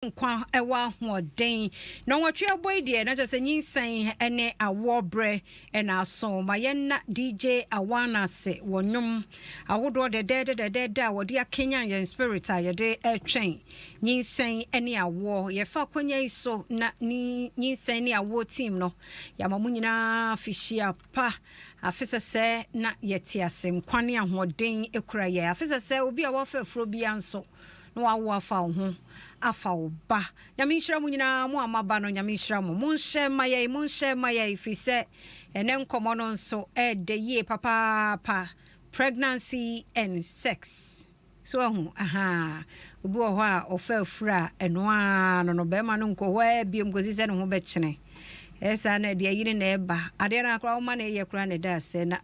Kwa ewa hoden na nwatwe boy de na chese nyinsan ene awobre ena so mayenna DJ Awana se wonwom awodo de wodi akenya yen spirit a yede etwen nyinsan ene awo ye fa kwanya iso na nyinsan ne awo team no ya mamunyina fishia pa afisa se na yeti asem kwane ahoden ekura ye afisa se obi a wofa afro bia nso no awo afa ho afa oba nyame nhira mu nyina mu amaba no nyame nhira mu nhye maye fi se ene nkomo no nso de ye papa pregnancy and sex so obi wo ho a ofa afura eno a no be ma no nko ho biem gosi se no ho be kyene esa na de yiri na eba ade na akra wo ma na ye kra na da se na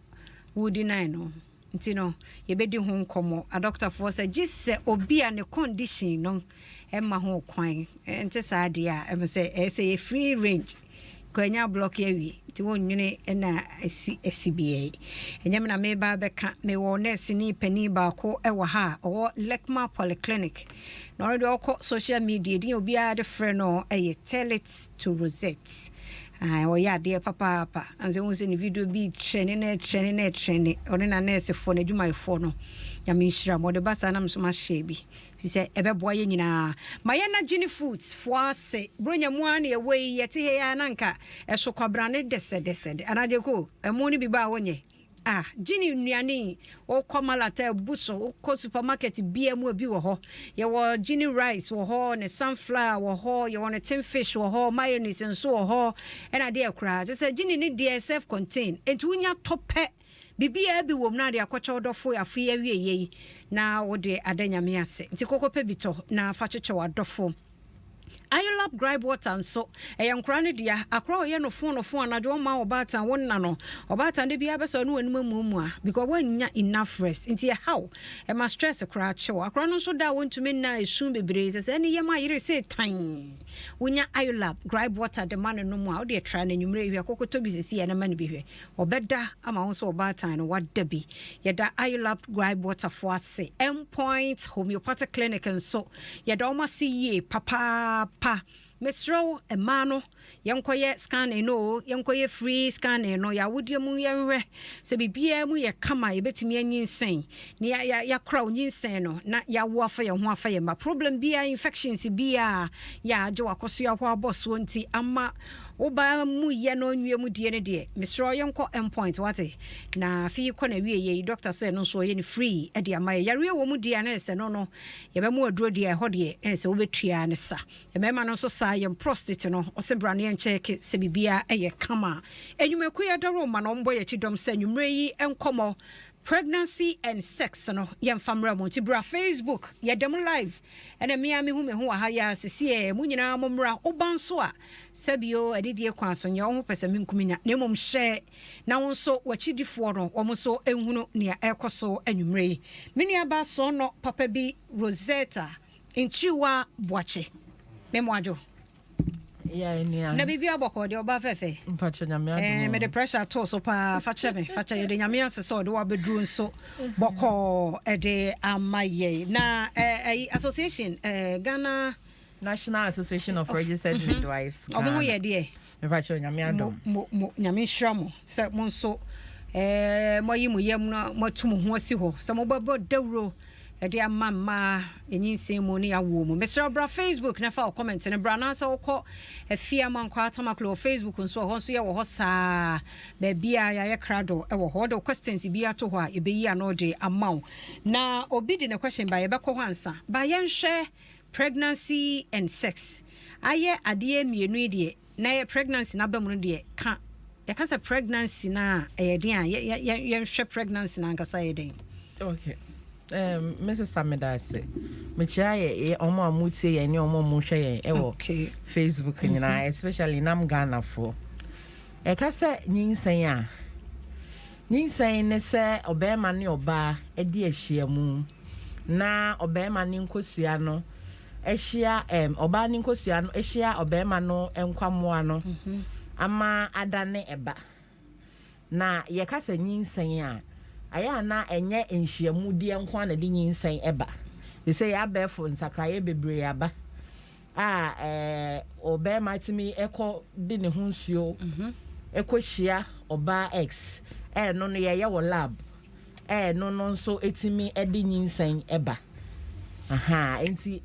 wudi nine no ntino yebedi ho nkomo a doctor for say gisse obi a ne condition no emma ho kwan ente saade a em say free range kwanya block yawie ti wonnwene na SCBA enyam na me ba beka me wo nurse ni pani ba ko ewa ha o Lekma Polyclinic na already okọ social media din obi a de friend no tell it to Rosette ya de papa anze won se ni video bi training oni na nurse for na djuma ifo no ya me nhira mo de basa na mso ma hye bi fi se ebeboa ye nyina maye na gini foods fo ase bronya mu an ye we yete he ya nanka eso kwabrane desede anaje ko emu ni bi ba wonye gini nuane o komalata buso ko supermarket BM bi wo ho ye wo gini rice wo ho ne sunflower wo ho ye wo ne tin fish wo ho mayonnaise nso wo ho ena de akra se gini ni de self contain entu nya tope bibia bi wom na de akocha odofo afi awie yi na wo de adanyame ase nti kokope bito na fa cheche wadofo Ayolap gripe water nso eyankra ne dia akra oye no fon anajo ma obata wonna no obata de bia beso no wanum amumu a because wanya enough rest nti how e ma stress kra chew akra no so da wontumi na esun bebre se ne yema yire se tan wonya Ayolap gripe water de man no mu a de tra na nyumre hwe akokoto bi sisi ya na man bi hwe obeda ama wo so obata no wada bi yeda Ayolap gripe water for ase endpoint homeopathic clinic nso yeda o ma see ye papa Mesro emano yankoye scanning no yankoye free scanning no ya wodie mu yenhwe se bibia mu ye kama ye betimi anyinsen ne ya crowd nyinsen no na ya wo afa ye ho afa ye ma problem bia infections bia ya age wakoso ya ho aboso nti ama oba mu ye no nwie mu die ne de mesro yanko endpoint wate na fi ko na wie ye doctor say no so ye ni free e de ama ye yare wo mu die na se no ye be mu aduro de ho de se wo betua ne sa e be ma no so sa ye prostate no o se brane en check se bibia eye kama enyumeku ye daro ma no mbo ye chidom se enyumre yi enkomo pregnancy and sex no yem famra mo ti bra Facebook ye dem live ene mia me hu me hu ha ya sisi e mu nyina momra obanso a sabio adedie kwa so nye ho pese me nkuminya na mom hye na wonso wachidifo no womso enhunu ne ekoso anwumre mini aba so no papa bi Rosetta Inchiwa Boache memwajo na bibi aboko de oba fefe mpacho nyame adom me the pressure to so pa fache ye de nyame ase so de wa bedru nso boko de amaye na association Ghana National Association of Registered Midwives obo ye de mpacho nyame adom nyame hwamo se mo nso moyi mu yam no motum ho asi ho se mo babo dawro ede amama enyinsen mu ne yawo mu Mr. Bra Facebook na fa comment ne bra na sa wokọ afia mankwa atamaklo Facebook nso ho nso ye wo ho saa ba bia ya ye krado e wo ho de questions bia to ho a ebeyi anode amaw na obi de ne question ba ye be ko ho ansa ba ye nhwe pregnancy and sex aye ade mienu de na ye pregnancy na ba mu de ka ye ka say pregnancy na ye den a ye nhwe pregnancy na nkasa ye den okay Mrs. Tamedase mechia ye omo amutie ye ni omo mu hwe ye ewo Facebook nyina especially nam Ghana for e ka se nyinsen ne se obema ne oba e di ehia mu na obema ne nkosua no ehia oba ne nkosua no ehia obema no enkwamoa no ama adane eba na ye ka se nyinsen aya na enye enhyiamu die nkwa na de nyinsen eba they say ya befo nsakraye bebre aba obe matimi eko de ne ho nsuo eko hia oba X no no ye wo lab no no nso etimi ede nyinsan eba enti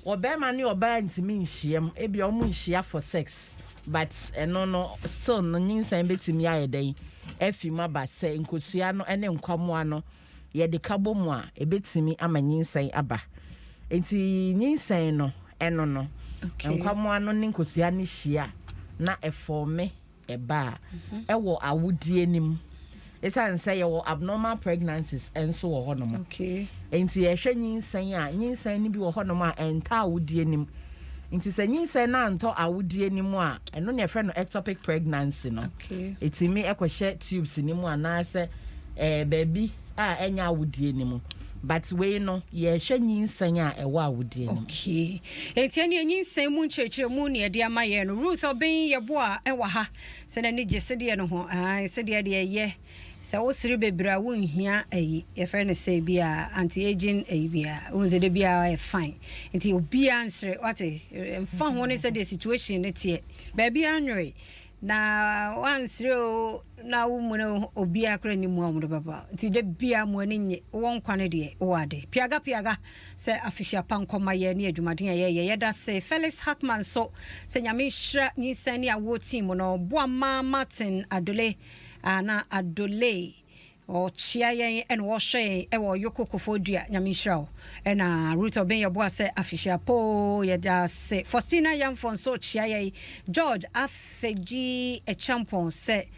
obe ma ne oba ntimi nhiem ebi o mu nhia for sex but no still no nyinsan betimi ayeden efima ba se nkosua no ene nkwamo no ye de kabo mu a ebetimi ama nyinsan aba enti nyinsan no eno no nkwamo ano ne nkosua ne hia na eforme eba ewo awudie nim etan say your abnormal pregnancies enso wo honom enti ehwe nyinsan ni bi wo honom a enta awudie nim enti se nyinsan na anto awudie nim a eno ne ehwe no ectopic pregnancy no etimi ekohye tubes nim ana se baby a enya awudie nim but we no ye hwe nyinsan a ewo awudie nim enti ene nyinsan mu nchechire mu ne de amaye no Ruth oben ye bo a ewa ha se na ne gisede no ho se de ye se wo siri bebra wo nhia ayi ye fe ne say bia anti aging ayi bia wo ze de bia fine enti obi answer what mfa ho ne say the situation ne tie ba bia anwe na wansire na wo mu no obi akra ni mu amudo baba enti de bia mu ani nye wo nkwane de wo ade piaga se afishia pankoma ye ne adwumaden ye da se Felix Hackman so se nyame hra NyinsenNeAwoɔ team no Boama Martin Adole na Adole o chia yen en wo hwe e wo yokokofo dua nyame hra na Ruth oben ye bo se afishia po ye da se Faustina Yamfon so chia yen George Afeji e champion se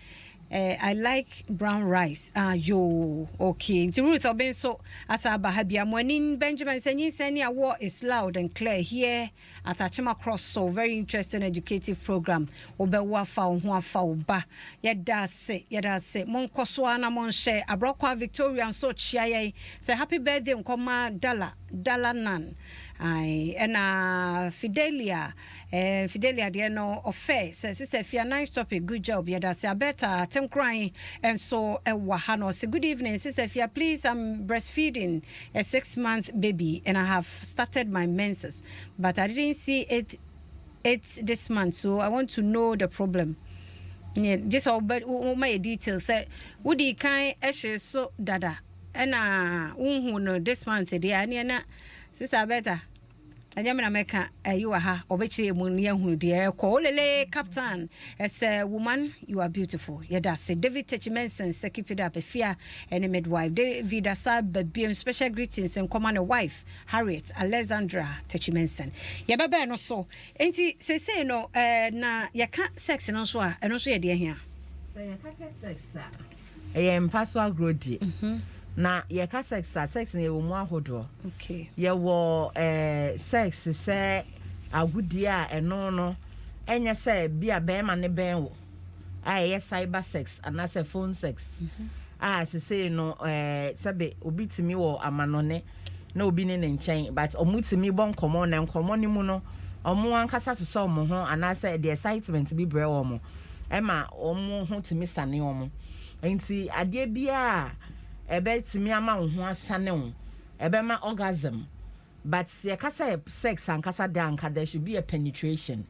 I like brown rice. Yo, okay. The Ruth oben so asaba habia morning Benjamin say NyinsenNeAwoɔ is loud and clear here at Achima Cross, so very interesting educative program. Obewa fa ho afa oba. Yeda se mon koso ana mon share abrokwa Victoria so chia say happy birthday nkoma Dala nan. And Fidelia de no offer says sister Fia nice topic, good job. Yeda say better tem crying and so wahano say good evening sister Fia, please I'm breastfeeding a 6-month baby and I have started my menses but I didn't see it this month, so I want to know the problem. Yeah, just all but my details say woody kind ashes so dada and no this month the sister better anyamina meka you are ha obechire mu ne hu de ko lele captain as a woman you are beautiful yeda say David Techimensen say keep it up efia and midwife David Asab babiem special greetings and command wife Harriet Alexandra Techimensen ye baba no so enti say no na ye ka sex no so a eno so ye de hia say ye ka sex a mpaso agrodi na ye ka sex ne wo mu ahodo ye wo sex se agudi a eno no enye se bia be ma ne ben wo ye cyber sex ana se phone sex se no sebe obi timi wo amanone na obi ne nchen but omutimi bon komo na nkomo ni mu no omo ankasa so omo ho ana se the excitement bi bre wo mo ema omo ho timi sane omo enti ade bia ebe timi ama wo ho asane wo ebe ma orgasm but ye kasa sex and kasa de anka there should be a penetration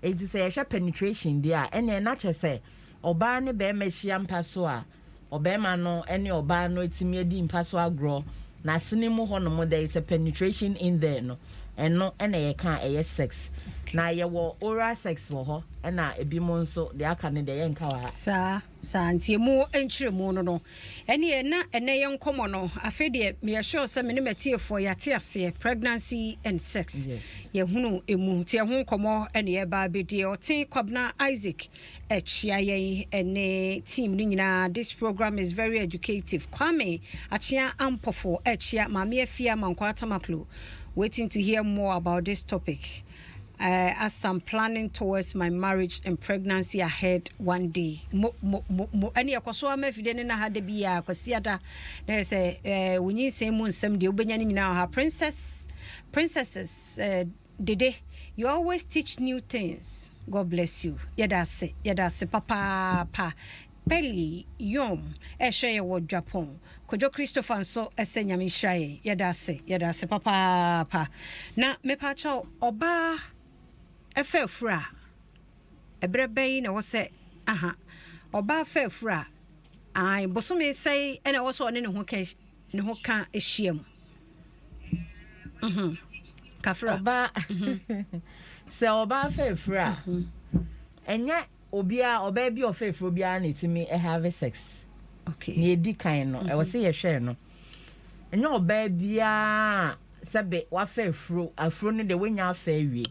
it is a penetration there ene na chese oba ne be ma hia mpaso a oba ma no ene oba no timi edi mpaso agro na sene mu ho no mo there is a penetration in there no eno ene ye kan eye sex na ye wo oral sex wo ho ena ebi mo nso de aka ne de ye nka wa sa antie mu enchire mu no ene na ene ye nkomo no afi de me sure se me ne matiefo yate ase pregnancy and sex ye hunu emu tie ho nkomo ene ye ba be de otin Kwabna Isaac echia ye ene team ni nyina. This program is very educative. Kwame achia ampofo echia mame afia mankwata maklo waiting to hear more about this topic as I'm planning towards my marriage and pregnancy ahead one day. Any akoso amefide ne na hade bia kwasiada na say wunyi semu nsem de obenya ni nyina ha princesses dede you always teach new things. God bless you. Yeda se papa Peli Yom Eshe wo Japan Kojo Christopher so esenya mi hraye yeda se papa na me pa cha oba efa fura ebre bɛyi na wo sɛ aha oba fa fura ai bosome sɛ ena wo sɛ ɔne ne ho ka ehyiam kafra oba sɛ oba fa fura enya oba bi ofa fura bia na etimi have sex okay na edi kan no e wo sɛ ye hwɛ no enya oba bia sɛbe wafa afro no de wenya afa awie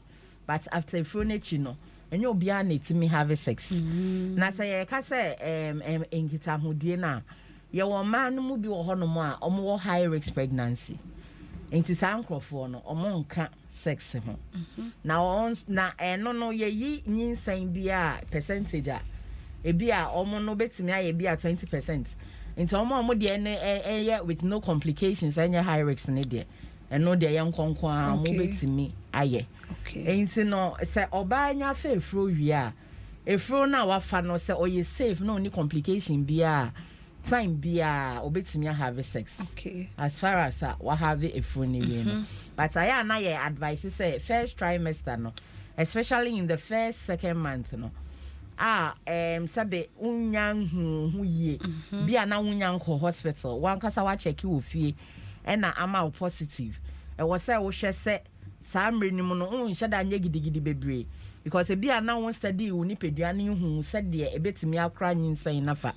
but after afro no chi no enya obia na etimi have sex na sɛ ye ka sɛ enkita hodie na ye wo man no mu bi wo hono mu a omo wo high risk pregnancy enti sa nkrofo no omo nka sex ho na eno no ye yi nyinsan bia percentage a ebi a omo no betimi aye bia 20% enti omo de ne with no complications anya high risk ne de eno de ye nkonko a omo betimi aye enti no se oba anya fa efro wi a efro na wafa no se oye safe no ni complication bia time bia obetimi have sex as far as we have efro ni wi no but I na ye advice say first trimester no especially in the second month no sabe unyan hu ye bia na unyan ko hospital wan kasa wa check wo fie e na ama positive e wo say wo hwe se saa mrenim no unhye da nya gidigidi bebre because bia na won study wo ni pedua ne hu se de ebetimi akra nyinsan nafa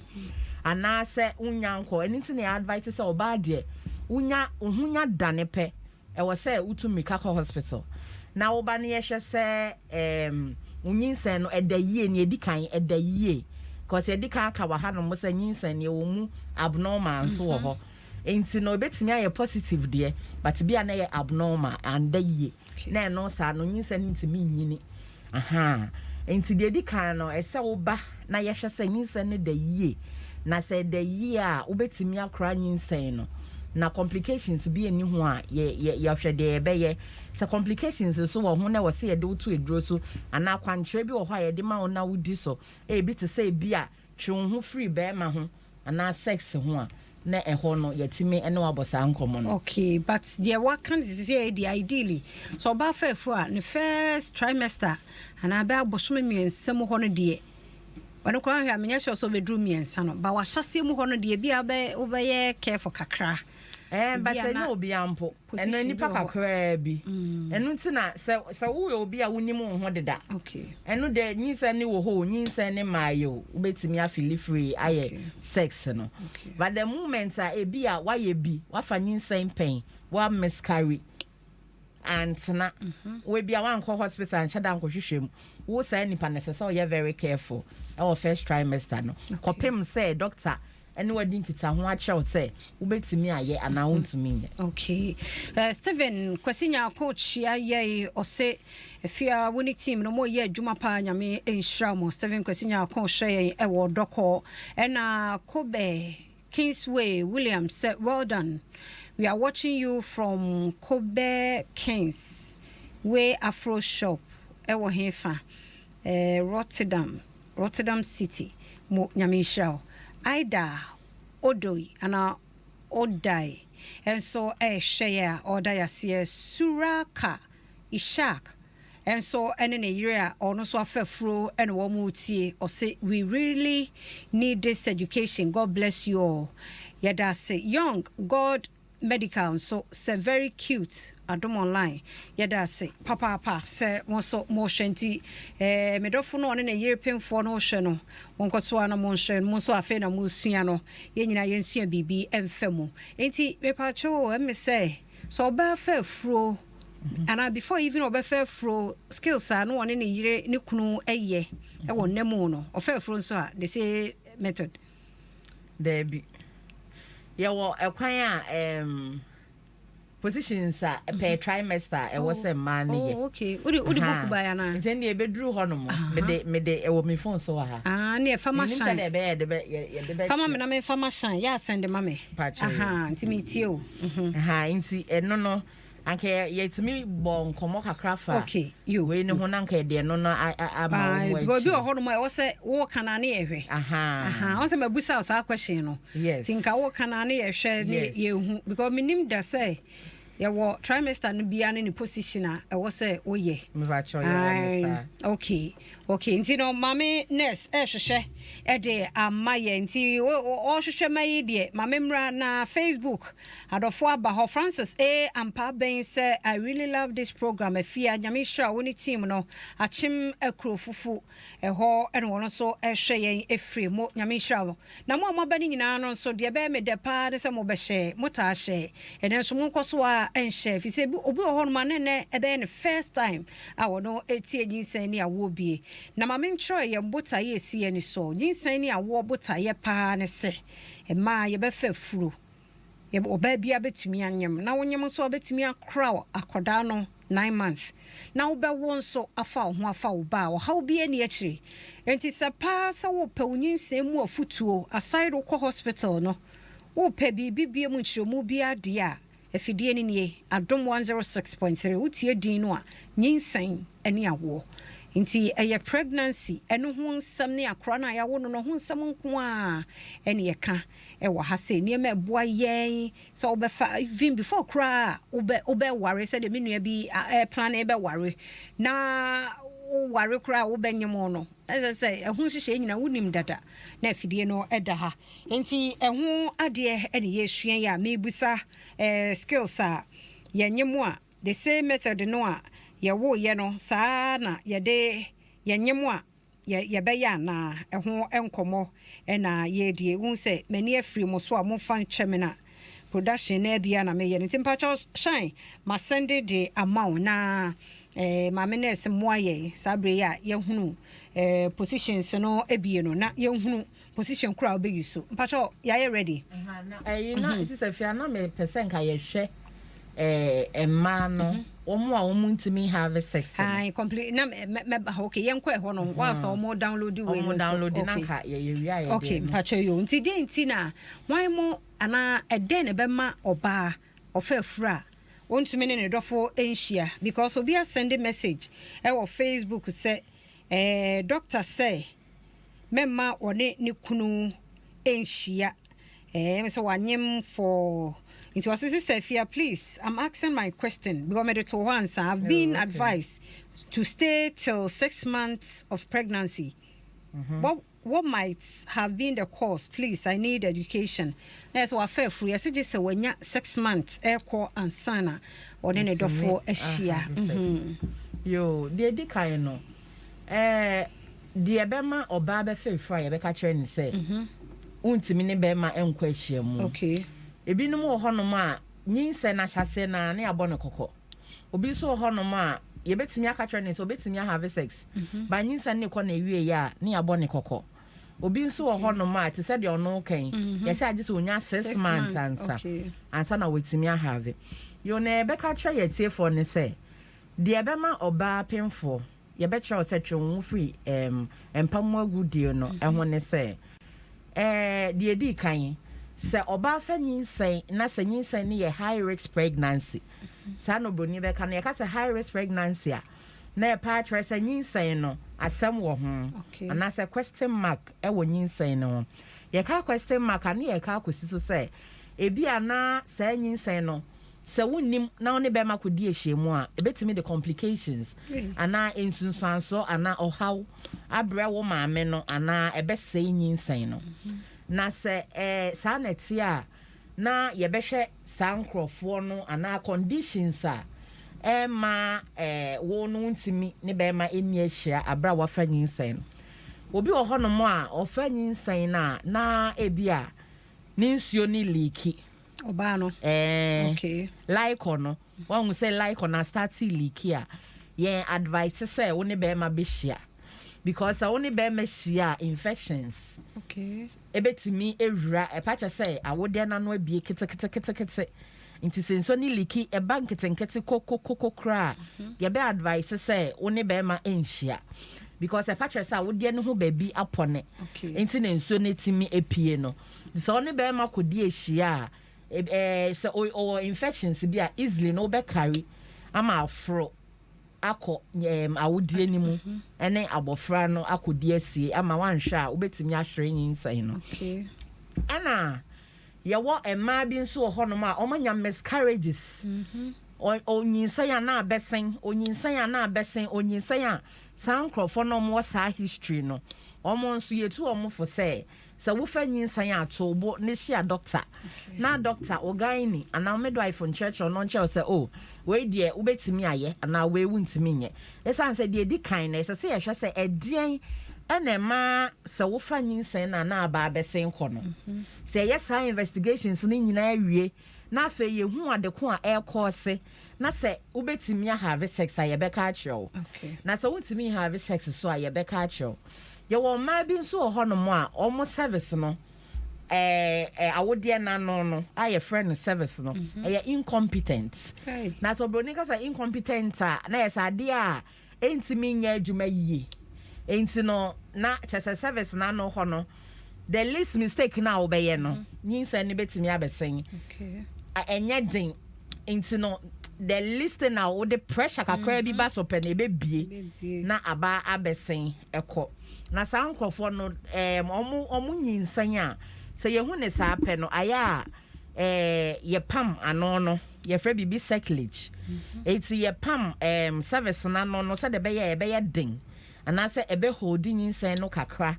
ana se unyan ko anything na advice say oba de unya dane pe e wo say utumi ka ko hospital na wo ba ne ye hwe se unyinsen no edayie ne edikan edayie because edikan aka wa ha no mo se nyinsen ne wo mu abnormal so wo ho enti no betimi aye positive de but bia na ye abnormal and daye na no sa no nyinsen ntimi nyini enti de edikan no ese wo ba na ye hwe se nyinsen ne daye na se daye a wo betimi akra nyinsen no na complications bi eni ho a ye hwe de be ye se complications so wo ho na wo se ye de wotu eduro so ana kwankyere bi wo ho a ye de ma wo na wudi so e bi te say bi a twe wo ho free be ma ho ana sex ho a na eho no yetimi ene wabosa nkomo no okay but there what can say the ideally so ba fa fu a the first trimester ana ba bosome miensem ho no de wani kwa hwa menya so bedru miensa no ba wa hyase mu ho no de bia ba ye careful kakra but eno obi ampo eno nipa kakra bi eno ntina se wo obi a wonim ho deda okay eno de nyinsen ne wo ho nyinsen ne mayo ubetimi afili free aye sex no but the moment a ebi a waye bi wafa nyinsen pain wa miscarry and na we bia wan ko hospital and chada nko hwehwem wo say nipa necessary you very careful our first trimester no kopem say doctor ene wadi nkita ho a chew say ubetimi aye ana wontumi ye okay Steven kwasinya coach aye ose efia woni team no mo ye adwuma pa nyame enhira mo Steven kwasinya coach ye e wo doko ena Kobe Kingsway William said well done. We are watching you from Kobe Kings Way Afro Shop ewo hefa Rotterdam City mo nyamisha Ida Odoi ana Odai and so share order yasie Suraka Ishak and so ene ne yire or no so afefro and wo mu tie or say we really need this education. God bless you all. Yada say young God medical so say very cute Adom online yada say papa say won so mo hwenti medofo no ne European for no hwe no won kwoto ana mo hwe mo so afa na mo sua no ye nyina ye nsua bibi emfa enti me pa cho me say so ba fa fro and before even oba fa fro skills are no one ne yire ne kunu eye e won nemu no ofa fro so a they say method there be yeah, well, a kwan positions per trimester e was a man ye. Oh, okay. Odi book buy na. Nten de bedru ho no mo. Me de e wo me phone so ha. Na e fama shine. Nten de be Fama me na me fama shine. Ya send ma me. Nti me tie o. Nti eno no anke yetimi bon komo kakra fa. Okay, you we ne ho na anke de no no ama wo. Because bi ho no mo e wo se wo kana na ye hwe. Wo se mabusa o sa question no. Yes. Tinka wo kana na ye hwe ne ye hu because minim da say Yawo trimester no bia ne position a ɛwɔ sɛ woyɛ me ba cho ya okay nti no mame nurse hwehwɛ de amaye nti o hwehwɛ mayi de mame mra na Facebook adofo aba ho Francis ampa ben say I really love this program afia nyame hira woni team no achim akro fufu ɛhɔ ɛne wono so ɛhwɛ yɛn efiri mo nyame hira wo na mo amaba ni nyina no so de be me de pa de sɛ mo bɛhye mota hye ɛne nso mo nkoso a ɛnhyɛ fi sɛ obi wɔ hɔ no ma ne ɛbɛyɛ ne first time a wono etie NyinsenNeAwoɔ bie na mame nkyerɛ yɛ mbota yɛ sie ni so NyinsenNeAwoɔ bota yɛ pa ne sɛ ɛma yɛ bɛfa furo yɛ oba bia betumi anyem na wonyem so betumi akra akoda no 9 months na wobɛwo nso afa ho afa wo ba wo haw bia ne akire enti sɛ pa sɛ wo pɛ Nyinsen mu afutuo aside wo kɔ hospital no wo pɛ bibia mu nkyerɛmu bia de a afidie ni nie Adom 106.3 wotie din no a NyinsenNeAwoɔ nti ɛyɛ pregnancy ɛno ho nsɛm ne akora na yawo no ho nsɛm nko a ɛne yɛka ɛwɔ ha sɛ nneɛma ɛboa yɛn so wobɛfa even before kora wobɛware sɛ de menua bi plan ɛbɛware na ware kora wobɛnyem no ɛsɛ sɛ ɛho hyehyɛ nyina wonim dada na afidie no ɛda ha nti ɛho adeɛ ɛne yɛsua yɛ a mebusa skills a yɛnyem a the same method no a yɛwo yɛ no saa na yɛde yɛnyem a yɛbɛyɛ na ɛho enkomo ɛna yɛdie hu sɛ mani afiri mo so a momfa nkyɛme na production na bia na meyɛ nti mpacho shine ma send the amount na ma menes moaye sabre ya yehunu positions no ebie no na yehunu position kura obegi so mpacho ya ready na isi se fia na me percent ka yehwe emma no omo a omo ntimi have sex complete na okay yenko e ho no wa so omo download we no download na ka ye wia ye okay mpacho yo nti de nti na wan mo ana ede ne be ma oba ofa afura wontumi ne dofo enhia because obi a send a message e wo Facebook say doctor say memma one ne kunu enhia me say wanyem for into our sister Fia, please I'm asking my question because me to once I've been advised to stay till 6 months of pregnancy. What might have been the cause? Please, I need education. That's what I feel free. I suggest when you 6 months air core and sana or then a door for a share. Yo, the kind no. The Abema or Baba Fair Fry, I catch and say, Untimini Bema and question. Okay. Ebi no mo hono ma Nyinsen ahyase na ne abɔ kokɔ obi so hono ma ye betimi aka twere ne so betimi have sex ba Nyinsen ne kɔ na ewie ya ne abɔ ne kokɔ obi so hono ma te sɛ de ɔno kan ye sɛ agye so onya 6 months ansa na wetimi have yo na ebe ka twere ye tie for ne sɛ de ebe ma oba penfo ye be twere sɛ twere wo free empamu agudie no ɛho ne sɛ de edi kan se oba fa Nyinsen na se Nyinsen ne high risk pregnancy sa no boni be ka na ka se high risk pregnancy a na e pa atwere se Nyinsen no asem wo ho ana se question mark e wo Nyinsen no ye ka question mark na ye ka akosi so se ebi ana se Nyinsen no se wonim na one be ma kodi ehyemu a ebetimi the complications ana ensunsanso ana ohaw abre wo maame no ana ebe se Nyinsen no na se sa neti a na yebehwe sankrofo no ana conditions a ma wo no ntimi ne be ma eni ahia abra wafa Nyinsen obi wo hono mo a ofa Nyinsen na ebia ne nsuo ni leaki oba no okay like ono won say like on start leaki a ye advice say wo ne be ma be hia because I only bear meshia infections. Okay. Ebetimi ewura epacha say awode na no abie kete. Inti senso ni liki e bank ketenkete kokokoko kra. Ye be advice say only bear ma enhia. Because epacha say awode no ho baabi apone. Okay. Inti ne nso netimi epie no. So only bear ma kodi ehia so or infections bi a easily no be carry ama afro akọ awudie ni mu ene abofra no akodi asie ama wanhwe a obetimi ahwere Nyinsen no okay ana Yawo a mabin so honoma, omanya miscarriages. Onyinsaya na besen, onyinsaya na besen, onyinsaya san crofo more sa history no. Almost ye two or for say. So we fa nyinsaya to bo ne share doctor. Na doctor ogaini and now midwife on church or non church say oh we dear ubetimi aye and now we wuntimi nye. Esan say di kindness say I say e dean ene ma so wo fa nyinsen na aba besen kɔ no. Say yes ha investigations ni nyina awie na afa ye hu ade ko a e kɔ na say ubetimi have sex aye beka kyerɛw. Na so wuntimi have sex so aye beka kyerɛw. Ye wo ma bi nso ho no mo a omo service no awodie na no aye friend service no incompetent. Na so broni ka say incompetent na yes ade a entimi nya adwuma yie. Enti no na chese service na no ho no the least mistake na obeye no nyinsa ni betimi abesen. Enye din enti no the least na wo the pressure kakra bi ba so pe na ebebie na aba abesen ekọ. Na sa nkofo no omu nyinsan a se ye hu ne sa pe no aya ye pam ano no ye fra bibi cyclage. Enti ye pam service na no se de be ye din. And say ebe holding nyinsan no kakra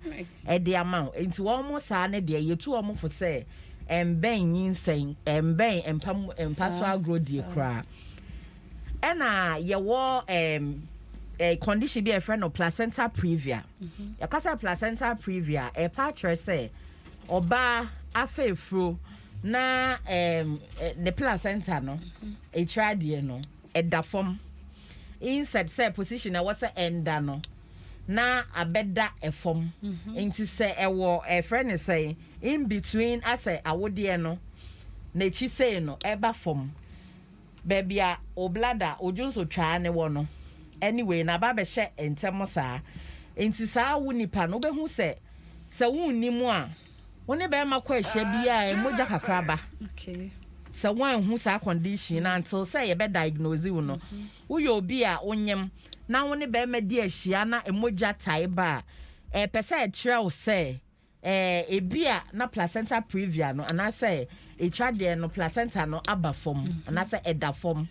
e de amount. Enti wo mo sa ne de ye tu omo for say ben nyinsan ben empaso agro die kra. Ena ye wo a condition be a friend of placenta previa. Yakasa placenta previa a patcher say oba afefro na the placenta no a tradie no a da form inside say position a what's a enda no na abeda a form into say a friend is saying in between I say I would no na chi say no eba form baby a oblada ojunso twa ne wo no. Anyway, na ba be hye entemo saa enti saa wo nipa no be hu se wonni mu a woni be ma kwa hye bia emoja kakraba. Se wan hu saa condition until say ye be diagnose wo no wo ye obi a onyem na woni be ma di ahia na emoja tai ba pese e kire wo se ebia na placenta previa no ana say e twade no placenta no aba form ana say eda form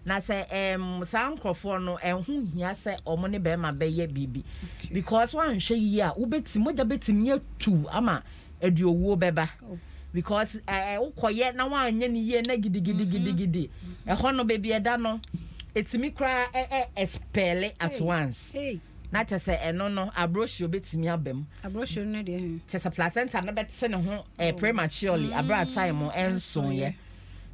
na say sa nkrofo no enhu hia say omo ne be ma be ye bibi because wan hwe yi a ubeti moja betimi atu ama edi owo beba because ukoye na wan anya ni ye na gidi ho no baby eda no etimi kra expel at once. Na chese eno no abrosho betimi abem abrosho ne de chese placenta no betse ne ho prematurely abra time enso ye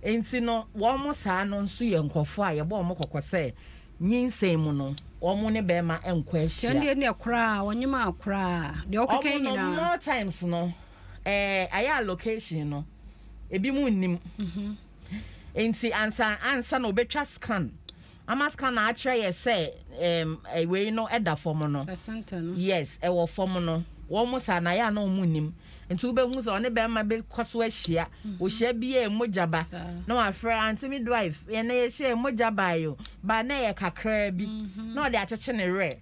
enti no wo mo saa no nso ye nkofo a ye bo mo kokose nyinsen mu no wo mo ne be ma enko ahia nde ne kra wonyima akra de okeke nyina more times no aya location no ebi mu nnim enti ansa no betwa scan Amaska na actually ye say we no eda form no placenta no yes e wo form no wo mo sa na ya na omunim nti ube hu so one be ma be koso ahia wo hia bi e mojaba na wa fra anti midwife ye na ye hia mojaba yo ba na ye kakra bi na o de acheche ne re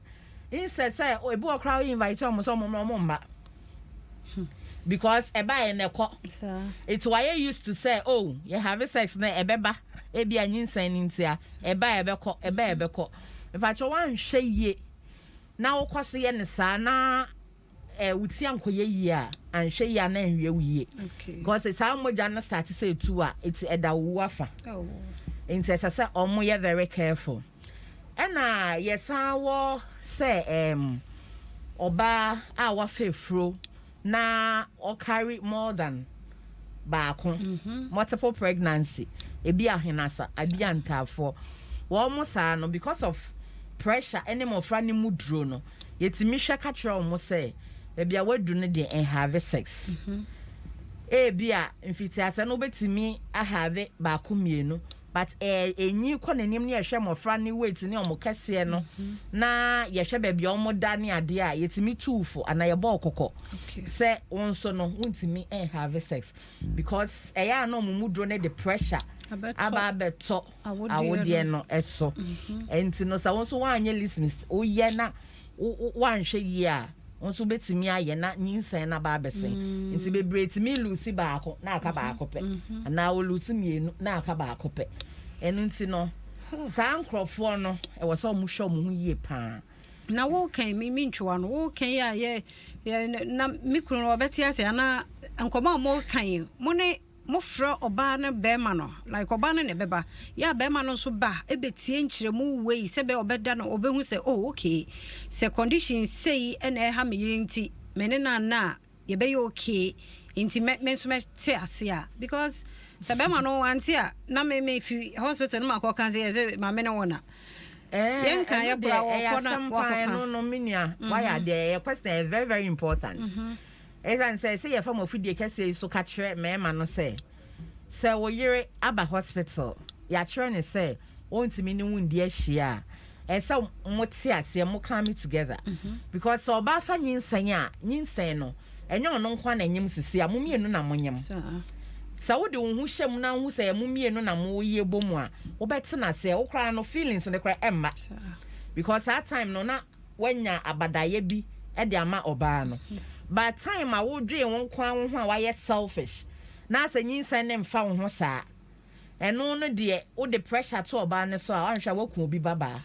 inse say o ebu okra invite omo so omo mba because eba en ekọ it's why you used to say oh you have sex na ebeba ebi anyinsan ntia eba ebekọ if I wan hwe ye na wokoso ye ne sa na wuti ankoye yi a anhwe ye na enhwe wiye because it's how moja na start say tu a it's eda wu afa into say omo ye very careful ena yesa wo say oba a wa fefro na or carry more than multiple pregnancy ebi ahenasa abi antafo wo mo saa no because of pressure any more fra ni mudro no yetimi hwe ka kire wo say ebi a wadu ne de have sex ebi a mfiti ase no betimi a have baako mienu but enyi kɔ nanim ne yɛhwɛ mɔfra ne weight ne ɔmo kɛseɛ no na yɛhwɛ baabi ɔmo da ne ade a yɛtimi tuufo ana yɛbɔ ɔkɔkɔ sɛ wonso no wontimi have sex because ɛyɛ na ɔmo mudro ne the pressure aba beto awodie no ɛso enti no sɛ wonso wanyɛ listeners oyɛ na wanhwɛ yi a onso betimi aye na nyinsen na ba besen nti bebre timi lucy baako na aka baako pe na o lucy mienu na aka baako pe enu nti no sa nkrofo no e wo so mu hwo mu hu yie pa na wo kan mi ntwa no wo kan ya ye na mikru no obeti ase ana nkoma mo kan mo ne mo fra oba na bema no like oba na ne beba ya bema no so ba ebetie nkyire mu wei se be obeda no obehu se oh okay se condition sei ena ha me yiri nti mene na ye be okay nti me so me te ase a because se bema no wanti a na me fi hospital no makoka se ma me no wona yen kan ye kura wo kona no minia why the question is very very important. As I say your form of food kese so katre me no say wo yere aba hospital ya try say ontimi ni wundi ahia e say mote ase mo come together because so ba fa nyinsen no enye ono nkwa na nyim sisi a momienu na monyem so wo de wo hu hyem na hu say momienu na mo ye bomu a wo bete na say wo kra no feelings ne kra emma because that time no na wanya abadaye bi e de ama oba no but time I would dream one crown why you're selfish. Now say nyinsen ne mfa wo ho saa. Eno no de o the pressure to oba ne so a anhwa waku obi baba.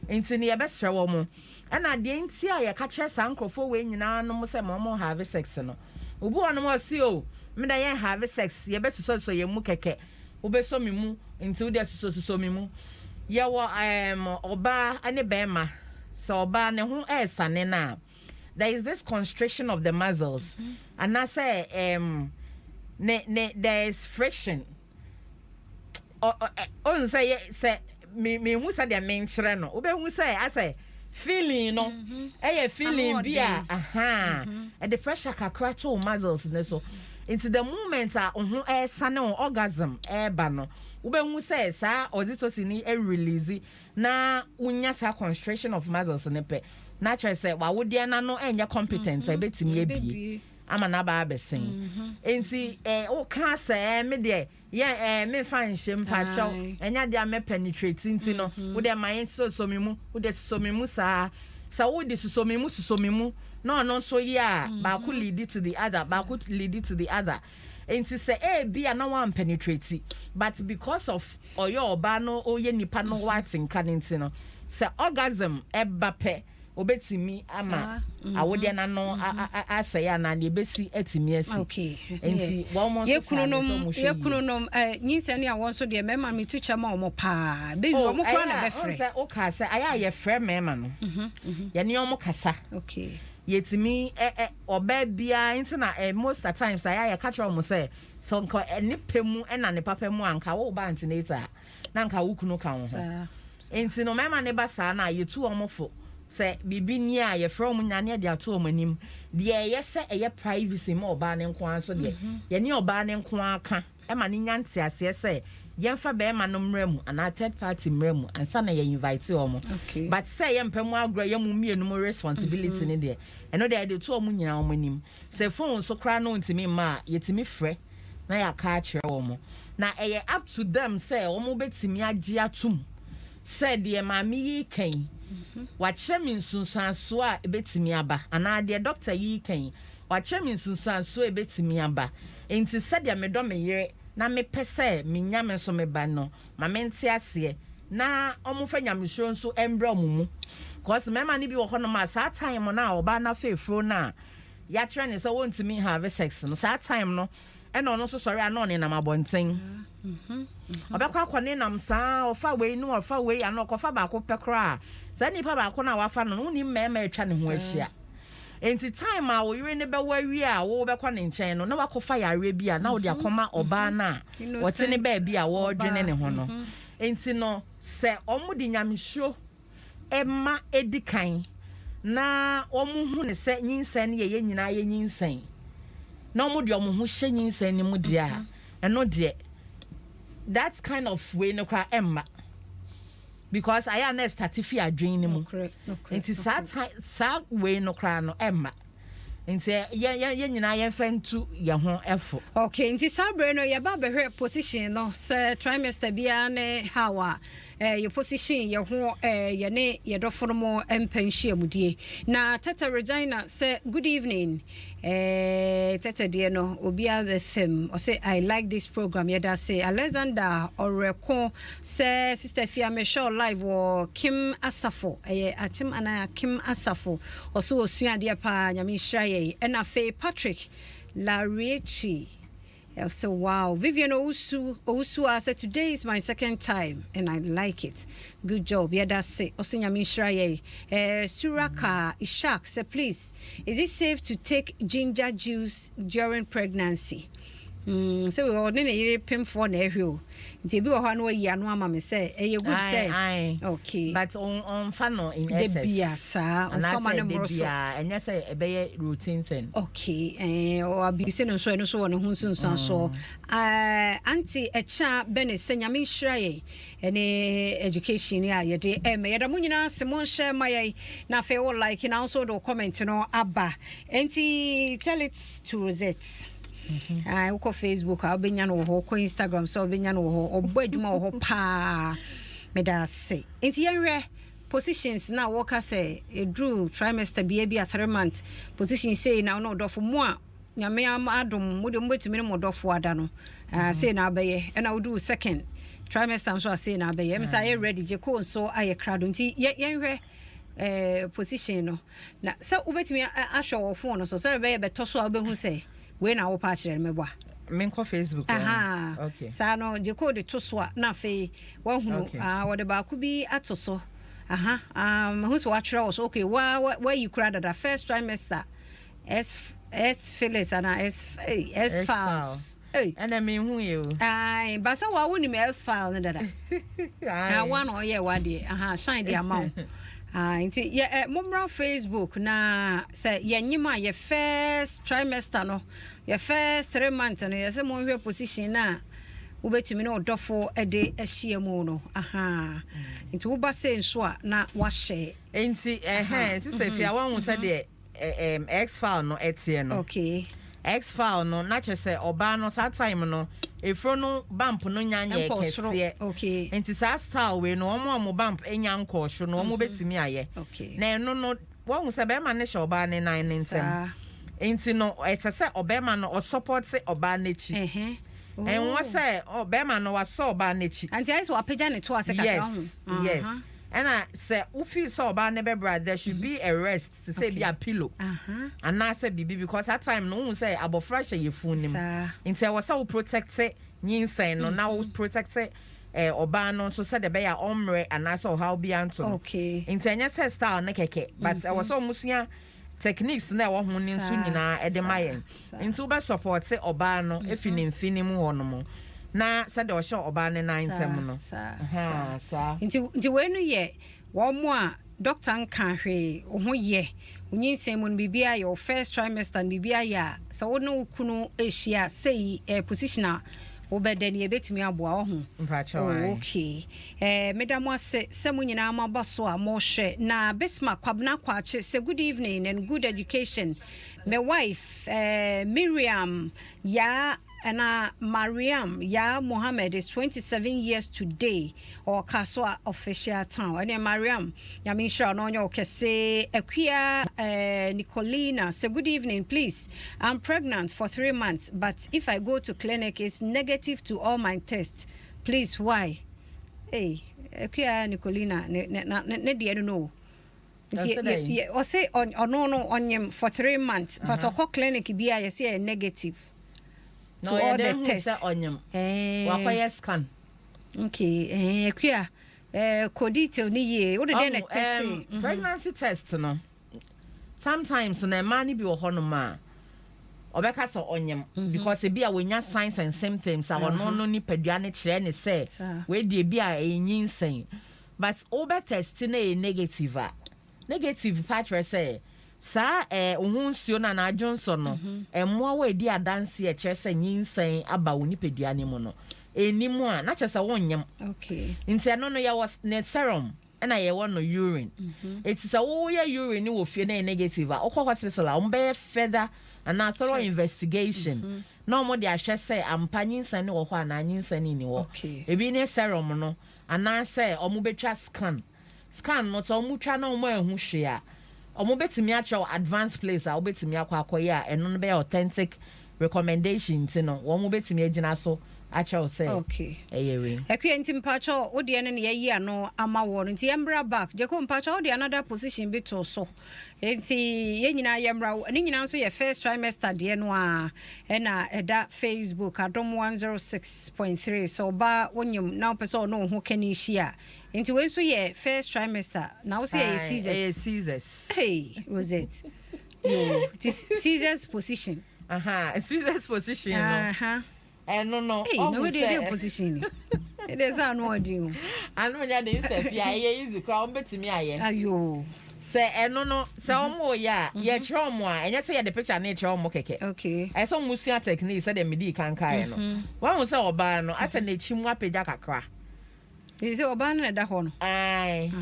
Enti ne yebesre wo mo. Ana de enti a ye ka kire san krofo we nyina no mo se mo have sex no. Obu ono mo si o, me da ye have sex ye besuso so ye mu keke. Obeso me mu enti wo de suso me mu. Ye wo oba ane bema. So oba ne ho esane na. There is this constriction of the muscles and I say there is friction on say me who say the main no ube who say I say feeling no feeling bia and the pressure kakra to muscles ne so into the moment sane orgasm ba no ube who say sa oxytocin release na unya sa constriction of muscles ne pe natural say wa wo dia na no enya competent e betimi abie ama na ba besen enti o ka say me de me fan hyem pa chaw enya dia me penetrate enti no wo de man so me mu wo de so me mu sa wo de so me mu no so ya ba ku lead to the other enti say bia na wan penetrate but because of oyo oba no oye nipa no watin kan enti no say orgasm ebape obetimi ama awode na no asaya na de besi atimi asi okay enti one more ye kununom nyinsen ya won so de mema me tucha ma omo pa be wi omo kwa na be frɛ say o ka say aya ye frɛ mema no ye ne omo kasa okay yetimi oba bia enti na most at times aya ye ka kira omo say so nko ne pemu na ne papa mu anka wo ba antenator na anka wo kunu ka wo ho enti no mema ne ba sa na ye tu omo fo say bibi ni a ye from nyane de ato omanim de ye se eye privacy ma oba ne nko an so de ye ne oba ne nko aka e ma ne nyante ase se ye mfa be ma no mremu ana third party mremu ansa na ye invite omo but say ye mpemu agro ye mu mienu mo responsibility ne de eno de to omo nyina omanim say phone so kra no ntimi ma ye timi frɛ na ya ka kire omo na eye up to them say omo betimi agi atum say de ma mi yi kan wakyerɛ me nsunsuanso a ebetimi aba ana de doctor yi kan wakyerɛ me nsunsuanso a ebetimi aba enti sɛ de me dɔ me yere na me pese me nya me so me ba no ma me nte ase na omufa nyamhyo nso embra omumu cause mema ni bi wo hono ma sa time na oba na fefro na ya kyerɛ ne sɛ wontimi have sex no sa time no ɛna ɔno so sɔre ana ɔne nam abɔnten ɔbɛkɔ akɔne nam saa ɔfa wei no ɔfa wei ana ɔkɔfa baako pɛkra saa nipa baako na wafa no woni mmɛɛma atwa ne ho ahyia enti time a wo yere ne bɛwa wi a wo bɛkɔ ne nkyɛn no na wakɔfa yare bi a na wo de akɔma ɔbaa na wɔte ne baabi a wɔdwene ne ho no enti no sɛ ɔmo de nyamhyo ɛma edikan na ɔmo hu ne sɛ nyinsen ne yɛ nyinaa yɛ nyinsen na ɔmo de ɔmo ho hyɛ nyinsen ne mu de a ɛno de that kind of way no kra emma because I am start fi adwin ne mu enti sa way no kra no emma nti ye nyina ye fentu ye ho efo. Okay, nti sabre no ye ba behwe position no se trimester bia ne hawa your position ye ho ye ne ye dofo mo empanhia mudie. Na Tata Regina say good evening. Tata de no obia FM o say I like this program. Ye da say Alexander Oreko say Sister Fia me show live or Kim Asafo atim ana Kim Asafo oso osua de pa nyame hiraye and afa Patrick Lariechi. So wow, Vivian Ousu said today is my second time and I like it. Good job. Yeah, that's it. Osinya Mishraye. Suraka Ishak said, please, is it safe to take ginger juice during pregnancy? So we ordinary pim for nehu. Nti bi wo ha no yi anu ama me say e good say. Okay. But on fano in essence. The bia sa on fama ne mroso. And yes e be routine thing. Okay. O abi se no so no so won hu sunsan so. Auntie echa bene senya me hiraye ene education ya ye de me yeda munyina se mon share my na fe wo like na also do comment no aba. Enti tell it to Rosette. I go Facebook, I'll be no ho, Instagram, so be no ho, or beduma ho pa. Me da say. Inti yenre positions now worker say a drew trimester be a 3 months. Position say now no do for more. Nyame am Adom, would you to me more do for Adano. Say na be and I will do second trimester, so I say na be. I ready, Jaco, so I crowd until yet yenre position no. Now, so ubet me a show of phone, so say be tosso abe who say. We na wo pa kire me bwa men ko Facebook. Aha. Okay. Sa no je ko de to so na fe wo hunu wo de ba ku bi atoso. Aha. Who so atro was okay. Where you cried at the first trimester. S Phyllis and S files. Hey. And I mean who you? Ai, but so wa woni me S file na dada. Na one or ye wa de. Aha, shine the amount. Inti yeah mumra Facebook na say ye nyima ye first trimester no ye first 3 months no ye say mo hwe position na ubetumi na odofo ede ahia mu no aha inti wo ba say nso a na wa share inti sister Fia wan hu say de X file no etie no okay X file no na che say oba no that time no efro no bump no nyanya kese okay enti sa style we no omo bump enya nkosho no omo betimi aye okay na no wan hu say be ma ne she oba ne nan ne nsem enti no etese oba ma no o support say oba na chi en wa say oba ma no wa so oba na chi anti I so apagya ne to aseka yes and I say ufi so oba ne be brother there should be a rest to say be a pillow and I say bibi because that time no one say abofra hye ye fun nim enti I was so protect nyinsen no now protect oba no so said the be ya omre and I saw how be anto okay enti anya say style ne keke but I was so musua techniques na wo ho ni nso nyina e de mayen enti wo be support oba no efi ne mfini mu ho no mo na said o show oba ne 9 no sa nti we no ye wo mo a doctor nka hwe ho ye onyinsen mu bibia your first trimester bibia ya so wo no kunu ehia sei position a wo bede ne ebetimi aboa wo ho okay madam ase semu nyina ma baso a mo hwe na Bismarck kwabna kwache say good evening and good education my wife Miriam ya Mariam Ya Mohammed is 27 years today or Kaswa official town. And Mariam, Yamisha no nyo kese Equia Nicolina say good evening please. I'm pregnant for 3 months but if I go to clinic it's negative to all my tests. Please why? Hey, Equia Nicolina ne dey no. O say on no on him for 3 months but o clinic be I say negative. No, all the tests on him. What scan? Okay. Queer. Codito ni ye. What the test? Pregnancy test no. Sometimes na man bi wo hono ma. Obeka so onyem because e bia wenya signs and symptoms a no ni padua ne kire ne say we de bia enyinsen. But obe test na e negative a. Negative factor say sa ohun sio na na Johnson no emmoa we di adanse e kire se nyinsen aba woni pedua ne mu no enimu a na kire se wonyem okay nti no ya was net serum and I want no urine. It is a urine you will feel negative. Or hospital, I'm further and a thorough investigation. No more, I shall say, I'm NyinsenNeAwoɔ or NyinsenNeAwoɔ. Okay. A be serum, no, and I say, or mubecha scan, not so much, no more who share. Or mubet me at your advanced place, I'll bet me a quacoya and non be authentic recommendations, you know, one mubet me a so. Acha say okay eyewe ekwenti mpacho wo de ne ye no ama wo nti yembra back je ko mpacho wo de another position bi to so nti ye nyina yembra ne nyina so ye first trimester de no a na eda Facebook Adom 106.3 so ba wonyum na person no ho kani hia nti we so ye first trimester na wo say ye Caesars hey was it no this Caesars position Caesars position no hey no we dey position it is an order and when you dey say fia easy crowd betimi aye ayo say no say omo ya ye kire omo a enye say ye the picture na kire omo keke okay I saw musia technique say dem di kan kai no wan say oba no asa na chi mu apagya kakra you say oba na da ho no ai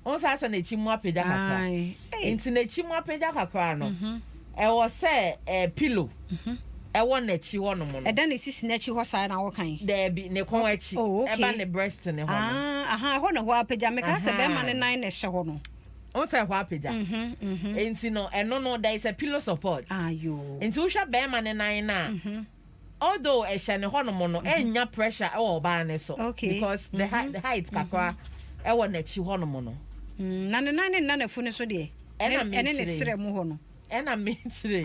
on say asa na chi mu apagya kakra enti na chi mu apagya kakra no e wo say pillow I want na chi ho no mo no. Eda na sisi na chi ho sa na wo kan. There be ne kon achi. E ba ne breast ne ho no. Ho na ho apagya me ka se be ma ne nan na hye ho no. On say ho apagya. Enti no eno no there is a pillow support. Ayo. Enti wo hwa be ma ne nan na. Although e hye ne ho no mo no enya pressure e wo ba ne so because the height kakra e wo na chi ho no mo no. Na ne nan ne na na fu ne so de. Ene ne sere mu ho no. Ena menchire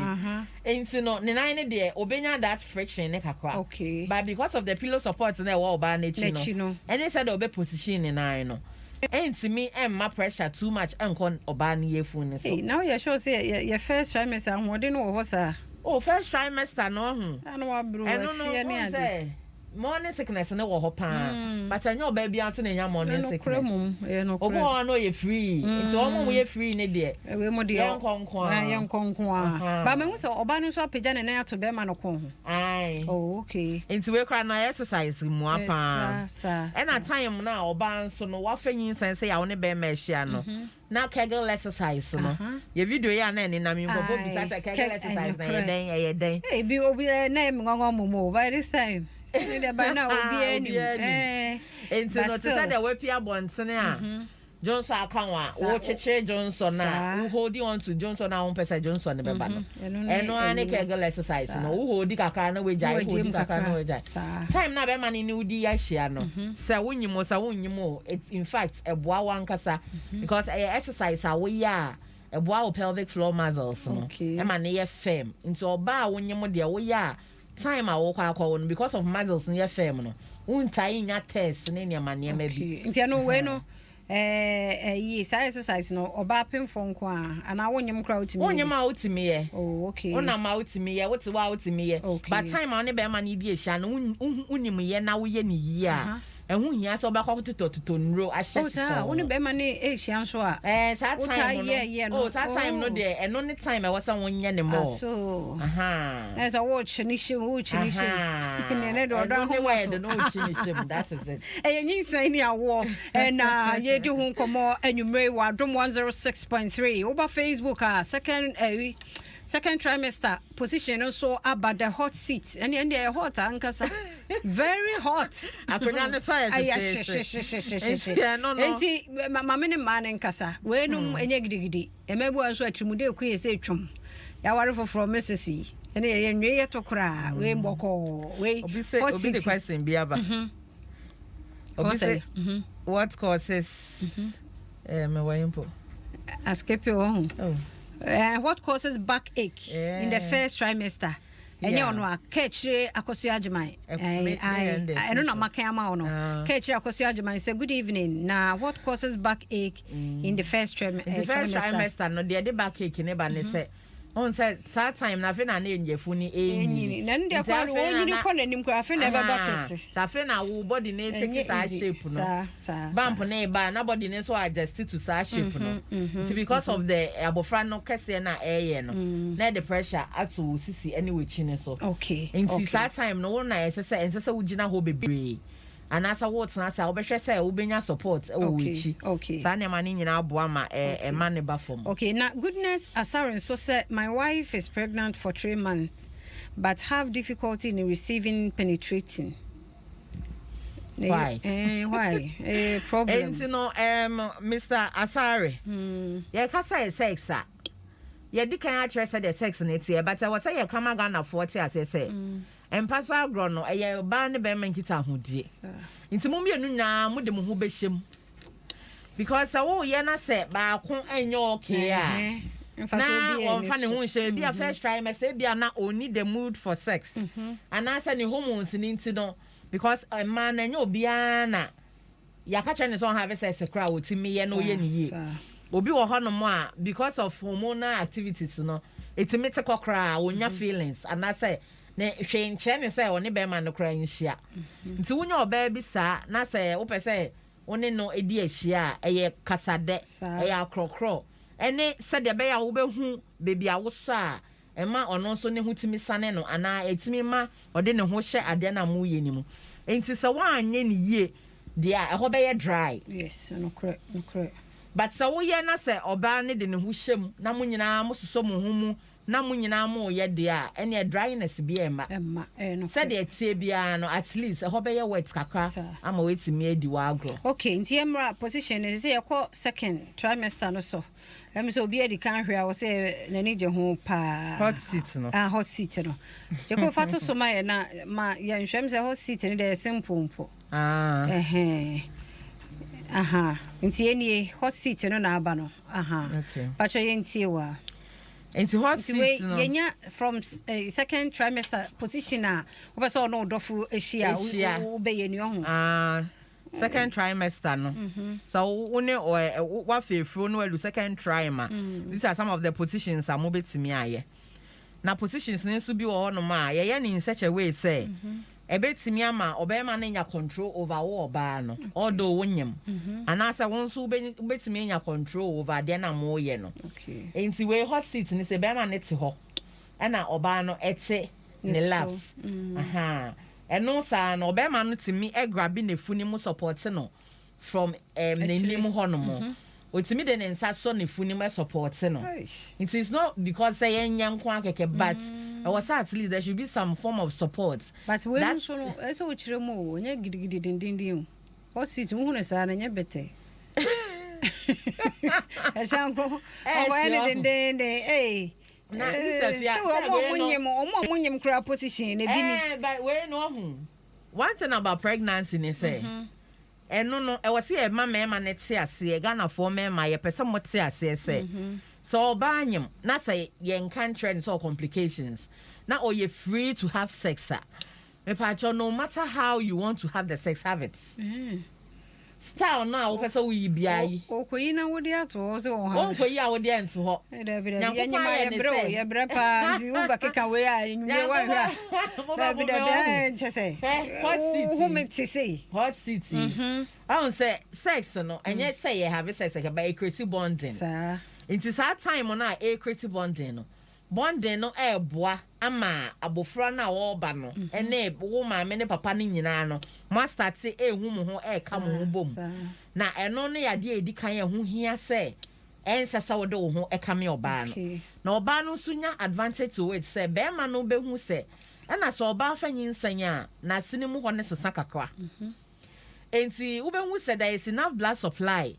enti no ne nan ne de obenya that friction ne kakra okay but because of the pillow support na wo ba na chi no ene said obe position ne nan no enti me emma pressure too much enkon oba ne yefu ne so now you sure say your first trimester ahode no ho sa first trimester no hu anu wa bro afia ne ade morning sickness ne wo ho pa but anyo oba bia so na nya morning sickness obo no ye free nti omo mo ye free ne de we mo de yenkonkwa ba me hu se oba no so apagya ne na ato be ma no ko ho ai okay nti we kra na exercise mu apa na time na oba nso no wa fa nyinsen se ya wo ne be ma hia no na Kegel exercise no ye video ya na ni na mi mfofo bi sa Kegel exercise na ye den eh bi obi na em ngongo mumu by this time say the by now obi enu enti no to say the we pia bontene a Johnson akanwa wo cheche Johnson na who holding on to Johnson na one person Johnson ne beba no eno ane Kegel exercise no who hold kakra na we jai hold kakra na we jai time na be ma ni udi ya hia no say wonyimo in fact eboa wankasa because exercise a we ya eboa wo pelvic floor muscles no e ma ne ye firm nti oba a wonyimo de we ya time a wo kwa no because of muscles ne ye firm no untai nya test ne ne ma ne ma bi nti no we no yes exercise no oba pemfo nko a ana wonyem kra utimi wonyem a utimi ye okay ona ma utimi ye wote wa utimi ye but time a ne be ma ne di ehia no unim ye na wo ye ne yi a ehun hia so ba kwa toto nro ahye so woni be ma ne ehia so a sa time no sa time no de eno ne time e wasa wonye ne mo so na so wo chini shim ne ne do do ho word no chini shim that is it NyinsenNeAwoɔ na ye di hu nkomo anwumre wa Adom 106.3 over Facebook second trimester position so about the hot seat and the hot ankasa very hot akonya ne so no enti mama ne man nkasa we num enye gidigidi emebu anso atrimude ku yese twom ya ware for Mississippi ene ye nwe ye tokora we mboko we hot seat obi question bi aba obi say what causes me wayimpo escape what causes backache in the first trimester enye ono a kechire akosu ajiman eno na makan ama ono kechire akosu ajiman say good evening na what causes backache in the first trimester no the backache ne ba ne say on say that time na fe na enyefu ni enyi na nde kwa wo ni ko na nim kwa fe na baba kese sa fe na wo body na take sa shape no bump na ba na body na so adjust to sa shape no it's because of the abofra no kese na eye no na the pressure ato sisi anyway chi ne so okay in that time no na ese se wugina ho bebre anasa what na say obehwe say ubenya support wichi sa ne ma ne nyina aboa ma e ma ne ba fom. Okay, now goodness Asaren so said my wife is pregnant for 3 months but have difficulty in receiving penetrating. Why? Why? Problem. And you know, Mr. Asare, yeah, kasa sex. Yeah, di kan actually say the sex in it here, but I was say you come Ghana 40 as I say. And pastor grown no, eh, ba ne be man kita ho die. Nti mo mienu na mo de mo ho behiem. Because wo ye na say ba ko enyo okay a. Na on fa ne ho hye bi a first trimester bi na oni the mood for sex. And I say ne hormones ni nti no. Because a man and you biana ya catch any son have sex crowd with me ye no ye ni obi wo hono mo a because of hormonal activities no it me te kokra wonya feelings and I say ne hwe nche ne say oni be man no kra nhia nti wonya oba bi sa na say wo pese oni no edi ahia eye kasade eye akrokro ene se de be ya wo behu bebi a wo sa ema ono nso ne hutimi sane no ana etimi ma ode ne ho hye ade na mu ye ni mu enti se wa anye ne ye de a ho be ye dry. Yes, no correct. But se wo ye na se oba ne de ne ho hyem na mu nyina mo soso mo hu mu na mu nyina mo ye de a ene dryness bi ema no se de etie bia no at least ho be ye wet kakra ama wetimi edi wa agro. Okay, nti emra position is say your second trimester no so so be the can hwe I say nani je ho pa hot seat no hot seat no je ko fa to so ma ma ya nhwem say hot seat ni dey simple mpo nti enie hot seat no na aba no okay pa cho ye ntie wa nti hot seat no yenya from second trimester position a wo be so no dofu ehia wo be ye ni ho second trimester no so one wa fefro no elu second trimester these are some of the positions am obetimi aye na positions ne so bi wo no ma ye in such a way say ebetimi ama obema na nya control over wo oba no although wonyem anasa won so obetimi nya control over de na mo ye no okay enti we hot seat ni se bema ne te ho na oba no ete ne lap eno sa no obema no timi grabi ne funi mu support no from nenim ho no mo otimi de ne nsa so ne funi mu support no it is not because say enya nko akeke but I was at least there should be some form of support but when so eso chire mo onya gidigidi dindindin o sit mu hunu sa na nya bete esanko o wa ne dindindin na sisafia so munyem kra position ne bi ni but we no hu one thing about pregnancy ne say eno no e wose e ma ne te ase Ghana for mema ye pese mo te ase say so obanyem na say ye nkan trend so complications na or you free to have sex no matter how you want to have the sex have it style now wo pese wo yibiai okoyi na wo de ato so wo ha okoyi a wo de ento ho ya nyima ye bre pa nzi wo bakeka we a nyime wa hwa be chese hot seat who me to say hot seat I don't say sex no enye say you have sex like by creative bonding sir into that time on a creative bonding no boa ama abofra na wo ba no ene wo ma me ne papa ne nyina no mo start ehu mo ho ka mo ho bom na eno no ya de edi kan ehu hia se ensesa wo de wo ho ka me oba no na oba no sunya advantage to it say be ma no behu se na so oba fa nyinsan a na sine mu ho ne sesa kakra enti wo behu se there is enough blood supply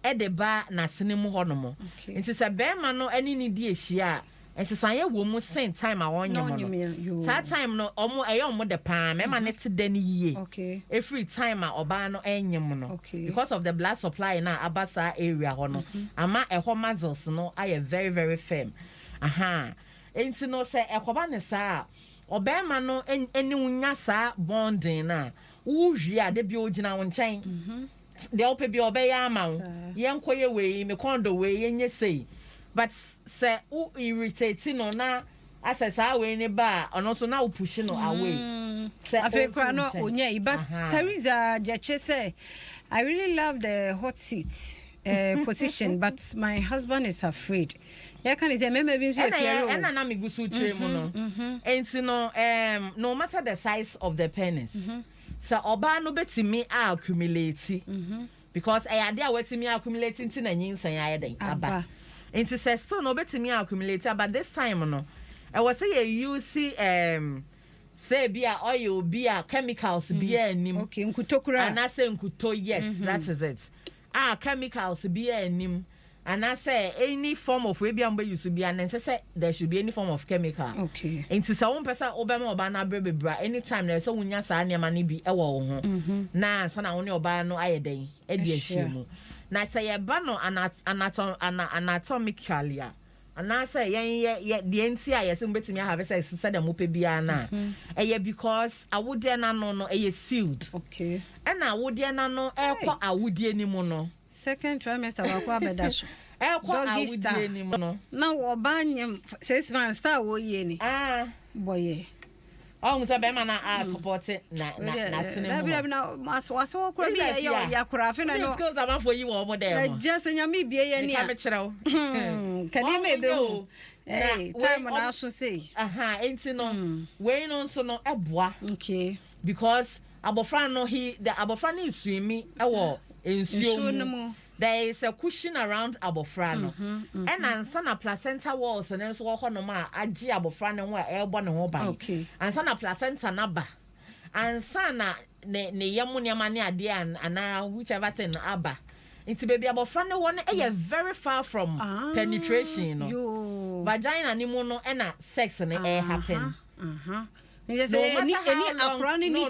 de ba na sine mu ho no mo enti se be ma no ani ni di ehia Esesanye wo mu same time a wonyem no. That time no omo omo de pan me ma ne te de ni yie. Okay. Every time a oba no enyem no. Because of the blood supply na abasa area ho no. Ama eho muscles no are very very firm. Enti no se ekoba ne sa oba ma no eni unya sa bonding na. Wo hwi a de bi ogina wo nchen. De ope bi obeya ama wo. Yenkoye we me kondo we yenye sei. But say who irritating no na asesa we ni ba ono so na push no away say afekwa no onya but Teresa Jache say I really love the hot seat position but my husband is afraid ya can say maybe so fear and na me gusu chire mu no enti no no matter the size of the penis so oba no betimi accumulate because ade a wetimi accumulate nti na nyinsan ayeden aba nti say still no betimi accumulate but this time no I was say you use say bia oil bia chemicals bia anim okay nkutokura and I say nkuto yes that is it chemicals bia anim and I say any form of we bia use bia and say there should be any form of chemical okay nti say one person obama oba na brebebra anytime there say wonya saa niam na bi e wo ho na sa na woni oba no ayeden e di ahyiemu na say ye ba no anatomically and I say the NCI yes betimi have say said dem ope bia na because awudie na no e sealed okay and awudie na no e kwa awudie ni mu no second trimester wa kwa bedaso e kwa awudie ni mu no na wo ba nyem 6 months star wo ye ni boye nta be ma na support na sinema na waso kwa bi ya kura fe na no skills am for you wo mo dem just nyame bie ye ni a be kire kani me be hu time na so say enti no we no so no eboa okay because abofra no the abofra no isuimi ewo ensuo mu there is a cushion around abofra no and ansa na placenta walls and so ho no ma agi abofra no ho a ebo ne ho ban okay ansa na placenta na ba ansa na ne yemu ne ma ne ade ana whichever thing aba into baby abofra no one very far from penetration no vagina ni mu no na sex no happen yes any akrani ni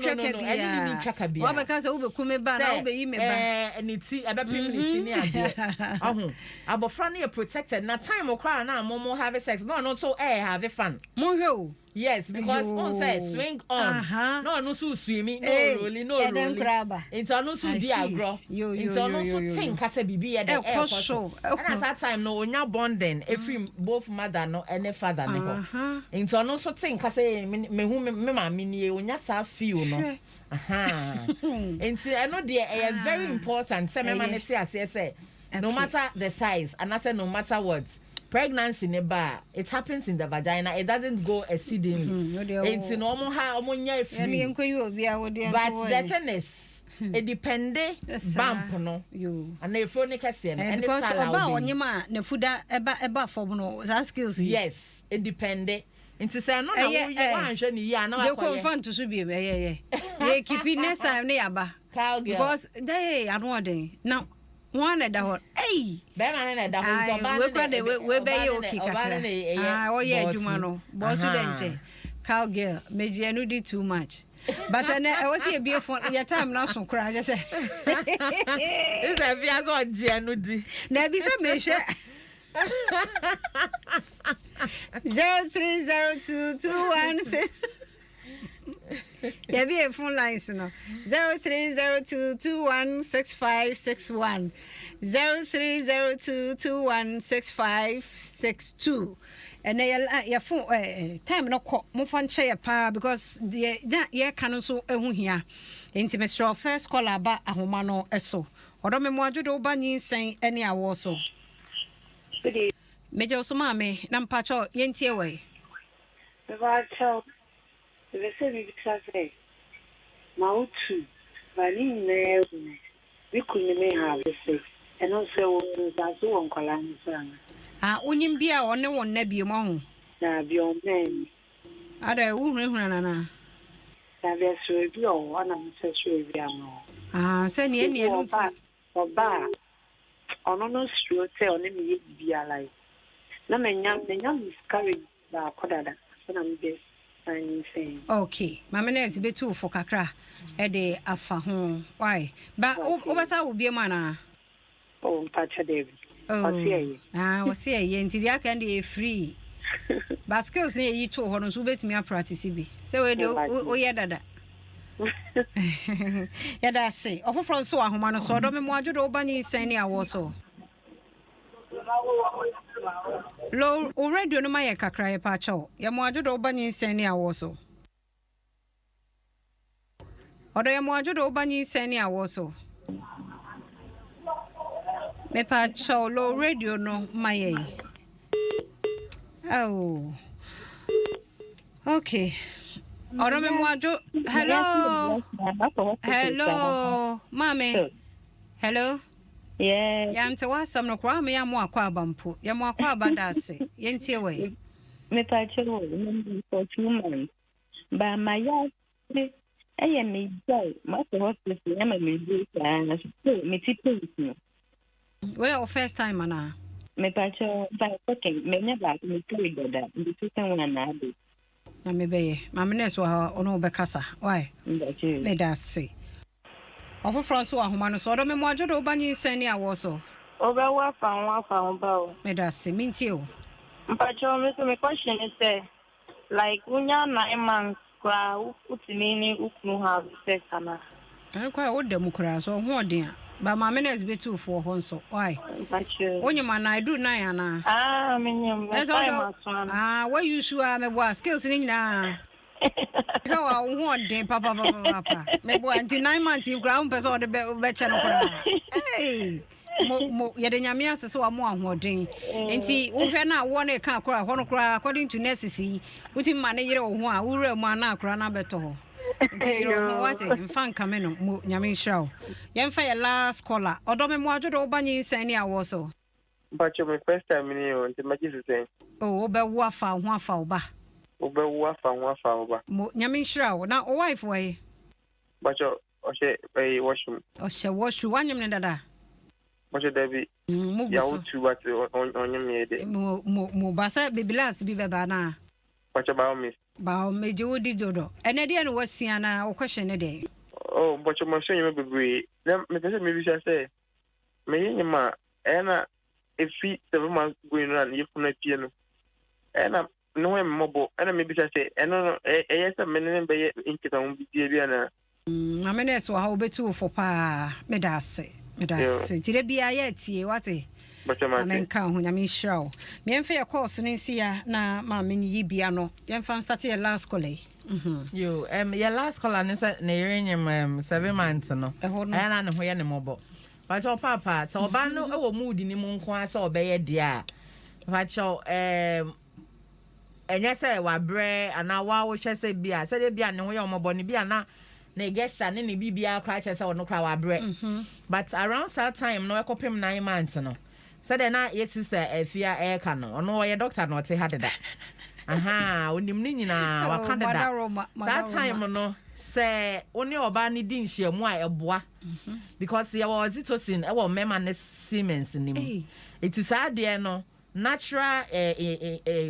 cheka bia wa beka se ube kume ba na ube yi me ba ni ti ebe pim ni ti ni ade abofra no protected na time okra na momo have sex no so have fun mo hwe yes because on say swing on no so swimming no rolling into no so di agro into no so think kasa bibi e de show and at that time no onya bonding every both mother no and father no into no so think kasa me hu me ma me ni onya sa feel no into I know they very important say me maneti ase say no matter the size and I say no matter what pregnancy never it happens in the vagina it doesn't go exceedingly it's normal how omonya free but the thing is it depend bump no and the phone kase no and because oba onyema na fuda eba form no that skills yes it depend into say no na wo hwe ni ya na wa kwa confront to so bi ye keep next time na yaba because they are no den now one at the hall. Hey! Beman and the hall. We be okay. Oh, yeah, Jumano. Boss, cowgirl, made you did too much. But I was here before your time now, so cry. I say, it's a Viago Gianudi. Never some measure 030221. Yeah, be a phone line no 0302216561 0302216562 and your phone time no mo fan share pa because the ye kan so ehu hia enti Mr. First call aba ahoma no eso odo me mo adwodo ba nyinsen ene awo so meje so ma me na mpacho yentie we the same because Mautu, Valin, we couldn't have the same, and also that's one column. Unim beer or no one nebby among. Now, be your man. Other woman, there's a review one of the session. Send any or bar. On no street, tell me be alive. No man, the young is carried by Kodada, so I'm best. Okay, mama na esi betu for kakra e de afa ho why ba obasa wo bie mana mpacha David wasi ye ntiri aka ndi free ba skills na yi to ho no so betumi a practice bi se we de o ye dada ya da se ofofro so ahoma no so do me mo adwo do obanyi sen ni awo so Low radio no my kakra ye pa cho. Ya mo adwo do banyi sen ni awo so. Odo ya mo adwo do banyi sen ni awo so. Me pa cho low radio no my. Oh. Okay. Orome Mwajo. Hello. Hello. Mame. Hello. Yeah. Yante wasam no kwa me yamu akwa abampo. Yamu akwa abadase. Yentie we. Me pacho for 2 months. Ba my yard. I am me boy. My hospital am me do me tipu. Well, first time ana. Me pacho ba okay. Me never me tell that. Me tipu one na do. Na me beye. Mame neso ha ono be kasa. Why? Me da se. Ofo France wa homa no so do me mo ajodo obanyi NyinsenNeAwoɔ so. Obewa fa ba o. Me da se mintie o. Mpacho me so me question is say like unya 9 months kwa utimi ni ukunu have sex ana. Kwa wo dem kura so ho odin a. Ba mame na SB2 for ho nso. Why? Mpacho. Onyima na do 9 ana. Menyem. What you sure me boy skills ni nyina. Go on one papa. Me boy until 9 months you ground person or the be channel kura. Hey. Mo yede nyame asese wa mo ahoden. Enti wo hwe na wo na ka kura ho no kura according to necessity. Wuti ma na yire wo ho a wura mu ana kura na beto ho. Enti yo what mfa nka me no mo nyame nhira. Yemfa ye last caller. Odo me mo ajodo obanyi NyinsenNeAwoɔ so. But my first time in here, and the magic saying, Oh, be wa fa ho afa oba. Obe wafa. Mo nyame nhira. Na o wife way. But you, a washroom. O she wash wanyem ne dada. But you, Debbie, ya utu but on your maid. Mo basa bibilas bi beba na. But about me. Ba meje wodi dodo. Ene de no wasua na o question ne de. Oh, but you must show you be. Then maybe say, me ma, ena if 7 months going on, you from a piano. Ena no mobile, and maybe say, and no, yes, a minute by into the Bibiana. Mamene so how betu for pa medase. Tire bia ye tie wate. But I'm nka ho nyame hirawo. Me emfa ye course no nsia na ma me yi bia no. Ye mfa start your last call. Yo, your last call and say na yerenyem 7 months no. Na ne ho ye ne mobo. But your papa, so ba no e wo mood ni mu nko asa obeye de a. But your enye say wa bre ana wa wo hwe say bia, say de bia ne ho ye mobo ne bia na gesture ne bibia kra che say wo no kra wa bre. But around that time no ekopem 9 months no. So then na your sister Efia Eka no. Ono ye doctor no te had that. Aha, onim ni nyina wa kan da. That time no say oni oba ni di nhyiamu a eboa. Because there was oxytocin e wo mema ne Siemens ni mu. It is ade no natural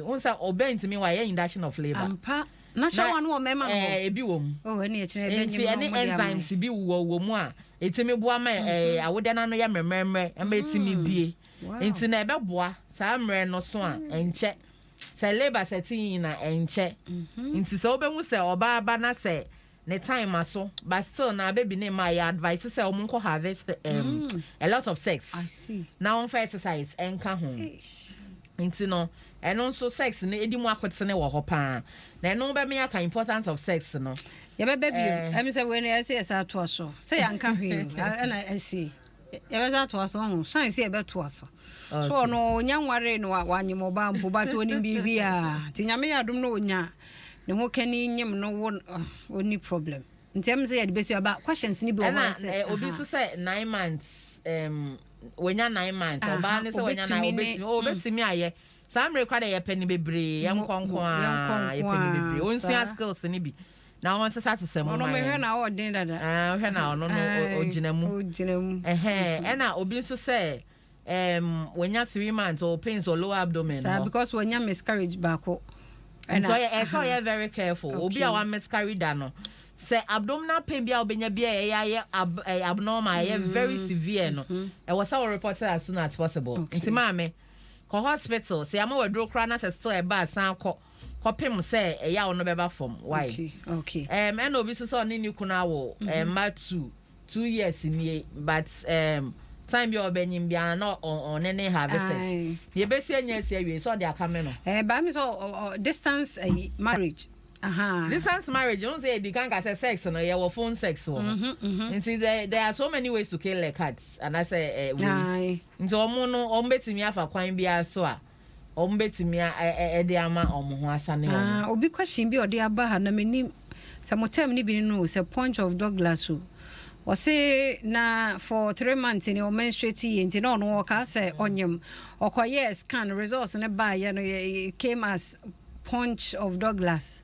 unsa obe ntimi wa ye induction of labor. Ampa natural one wo mema no. Ebi wo mu. Oh, eni ekire be nyim no. Enti enzymes bi wo mu a etimi boa ma awode na no ya memremre e ma etimi bie. Enti na ebe boa saa mre no so a enche. Se labor setting na enche. Enti se obehu se oba ba na se ne time aso but still na baby name my advice say omunko harvest a lot of sex. I see. Now on for exercise enka ho. Enti no eno so sex ne edi mu akwete ne wo ho pa. Na eno be me aka importance of sex no. Ye be baby em say we na say sa to so. Say anka hwe na I see. Ye be za to so ho. Shine say ye be to so. So no nyanware no wanyem oba mpo but oni bibia. Ti nyame yadom no onya. Ne ho kani nyem no woni problem. Ntem say ye besu aba questions ni bi o wan say. Obi so say 9 months wenya 9 months oba ne say wenya na obetimi aye. Some require ye penny bebre yam konkon ye penny bebre. Onsia skills ni bi. Na won say asem no me hwe na o den dada. Hwe na no oginamu. Na obi so say wenya 3 months or pains or lower abdomen. Sir, because wenya miscarriage bako. And so you're very careful. Okay. Obi a one miscarry da no. Say abdominal pain bia obenya bia abnormal, very severe no. E was our reported as soon as possible. Nti maame ko hospital say am we dro kra na say still e ba san ko pem say e ya no beba from. Why? Okay. And obi so so ni kuna wo ma 2 years ni but time you benyim bia na on any have sex. Ye be see anya see awie so dey akame no. Ba me so distance marriage. Distance marriage, you don't say the can say sex no, you have phone sex one. There are so many ways to kill like cats and I say nti omo no ombetimi afa kwan bia so a ombetimi e de ama omo ho asane obi question bi ode aba ha na menim some term ni bi no say Punch of Douglas o say na for 3 months in your menstruating into no no ka say onyem okoye scan results ne ba ye no came as Punch of Douglas.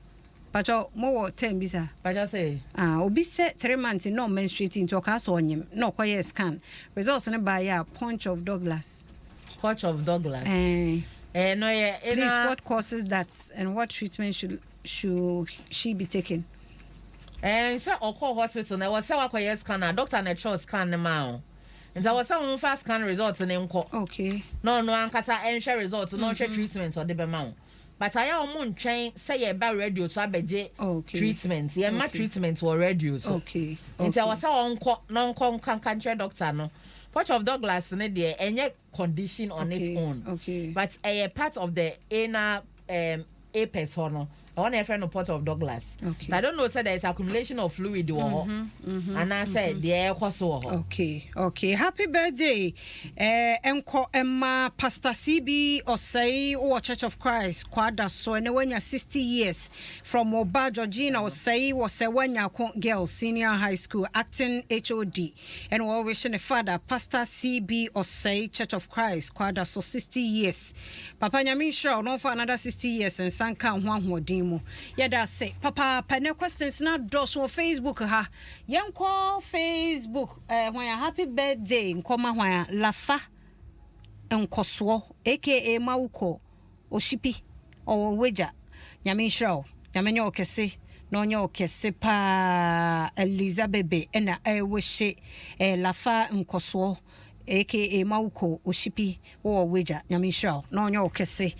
Pacho mo term bisa. Pacho say obi say 3 months no menstruating into ka so onyem no okoye scan results ne ba ye Punch of Douglas. Punch of Douglas. No yeah. Please, what causes that and what treatment should she be taking? And say call hospital na was say wakoye scan doctor na choose scan na ma. And I was say first scan results in nko. Okay. No ankasa enhwe results no hwe treatment or de be ma. But I am on train say ye ba radio so abeje treatment. Ye ma treatment or radio so. Okay. And I was say onko no kan doctor no. Punch of Douglas ne de enye condition on its own. Okay. But a part of the inner apex no. I want to friend of Punch of Douglas. Okay. So I don't know say there is accumulation of fluid and I said the air so. Okay. Happy birthday. Enko Emma Pastor CB Osei or Church of Christ kwada so and when you're 60 years from Oba Georgina Osei was a when girl senior high school acting HOD and we're wishing a father Pastor CB Osei Church of Christ kwada so 60 years. Papa Nyamin Shroud no for another 60 years and Sanka Huan Yada say papa pane questions na dos on Facebook ha yenko Facebook when happy birthday nkoma hwan lafa enkoso aka mauko oshipi o weja nyame nhraw nyame nye okese no nye okese pa Elizabeth ena ewehye lafa nkoso aka mauko oshipi wo weja nyame nhraw no nye okese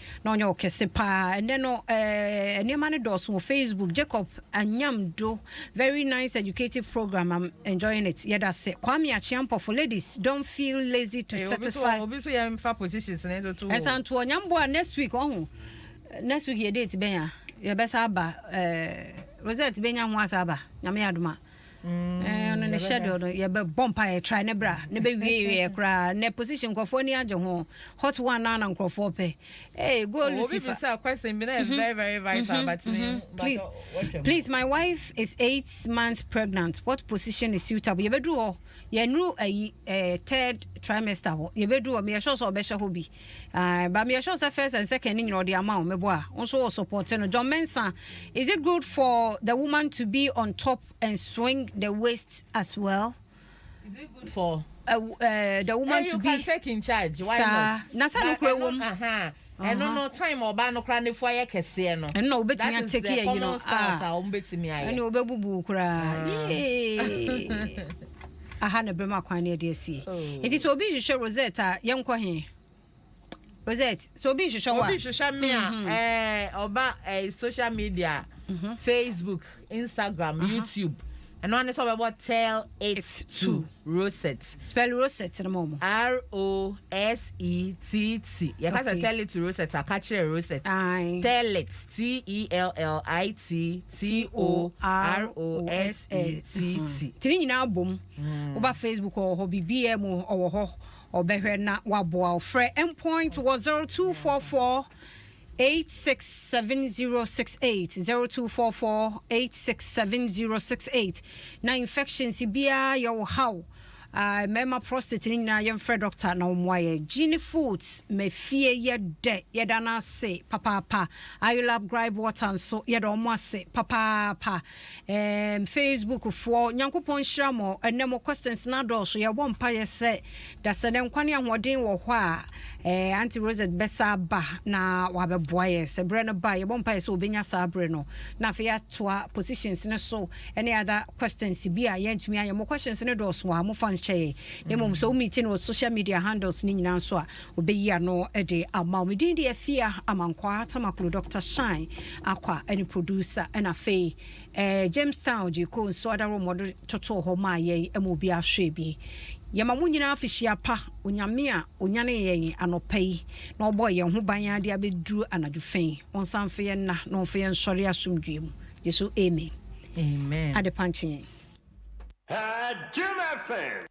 pa and then no enema dos on Facebook Jacob Anyamdo very nice educative program. I'm enjoying it. Yeah, that's it. Kwame Achiampo for ladies don't feel lazy to satisfy obviously am for positions na to and so to Anyambo next week ye date ben ya besa ba Rosette benya ho asaba nyame adoma no ne schedule ye be bompa ye try ne bra ne be wie kra ne position kwofo ni age ho hot one na nkrofo pe go Lucifer question be very very vital but please my wife is 8 months pregnant. What position is suitable? Ye be do ye nu third trimester ho ye be do me sure so be she ho bi but me sure so first and second ni the amount me boa also support no John Mensa. Is it good for the woman to be on top and swing the waist as well? Is it good for the woman to be can take in charge? Why not? Na sa no kwe wom and no time oba no kra ne fo ye kese no and no betimi take here you know betimi aye and obebubu kra aha na brema kwan ne de sie it is obi hwehwe Rosetta yenko he Rosette so obi hwehwe me oba social media Facebook, Instagram, YouTube. And one is about tell it to Rosette. Spell Rosette in a moment. Rosett. You can't tell it to Rosette. I catch it Rosette. Tell it. TELLIT. Tini na boom. Oba Facebook or hobby BM or behwe na wabo fre endpoint was 0244 867068 0244 867068 na infections bia yo how mema prostate ni na yem fre doctor na omwaye gene foods me fie ye de ye da na se papa ayulab gribe water so ye da omase papa Facebook for nyankopon hyramo enemo questions na do so ye bo mpa ye se da se ne nkwane ahoden wo ho a Auntie Rosette besa ba na wabeboa ye se bre no ba ye bo mpa ye se obenya sa bre no na fe ya toa positions ne so any other questions bia ye ntumi aye mo questions ne do so a mo fan they mom so meeting with social media handles ni nyina so a obeyi ano e de ama me din de afia amankwa tamaklo Dr. Shine akwa any producer and afi Jamestown je ko so adaro modo toto ho ma ye amobi ahwe bi yama munyina afihia pa onyame a onyane ye anopai na obo ye ho ban ade abeduru anadwofen onsanfe ye na no fe ye nsori asomdwem yeso amen ade panchi Jim FM